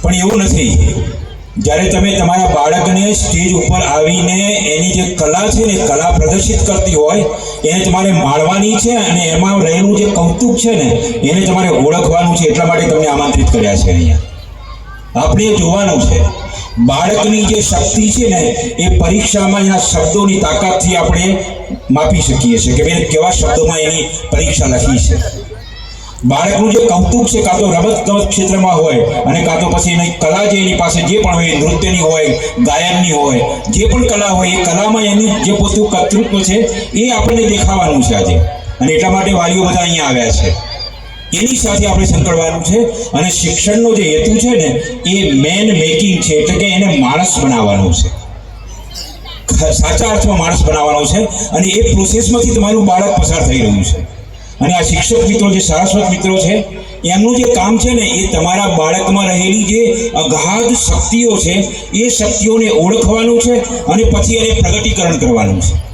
પણ એવું નથી। જ્યારે તમે તમારા બાળકને સ્ટેજ ઉપર આવીને એની જે કલા છે ને કલા પ્રદર્શિત કરતી હોય એને તમારે માણવાની છે અને એમાં રહેલું જે કૌતુક છે ને એને તમારે ઓળખવાનું છે। એટલા માટે તમને આમંત્રિત કર્યા છે। અહીંયા આપણે જોવાનું છે બાળકની જે શક્તિ છે ને એ પરીક્ષામાં એના શબ્દોની તાકાતથી આપણે માપી શકીએ છીએ કે ભાઈ કેવા શબ્દોમાં એની પરીક્ષા લખી છે। બાળકનું જે કૌતુક છે કાં તો રમત-ગમત ક્ષેત્રમાં હોય અને કાં તો પછી એની કલા જે એની પાસે જે પણ હોય નૃત્યની હોય ગાયનની હોય જે પણ કલા હોય એ કલામાં એની જે પોતાનું કર્તૃત્વ છે એ આપણને દેખાવાનું છે આજે। અને એટલા માટે વાલીઓ બધા અહીંયા આવ્યા છે। એની સાથે આપણે સંકળવાનું છે અને શિક્ષણનો જે હેતુ છે ને એ મેન મેકિંગ છે, એટલે કે એને માણસ બનાવવાનું છે, સાચા અર્થમાં માણસ બનાવવાનો છે। અને એ પ્રોસેસમાંથી તમારું બાળક પસાર થઈ રહ્યું છે। અને આ શિક્ષક મિત્રો જે સારસ્વત મિત્રો છે એમનું જે કામ છે ને એ તમારા બાળકમાં રહેલી જે અગાધ શક્તિઓ છે એ શક્તિઓને ઓળખવાનું છે અને પછી એને પ્રગટીકરણ કરવાનું છે।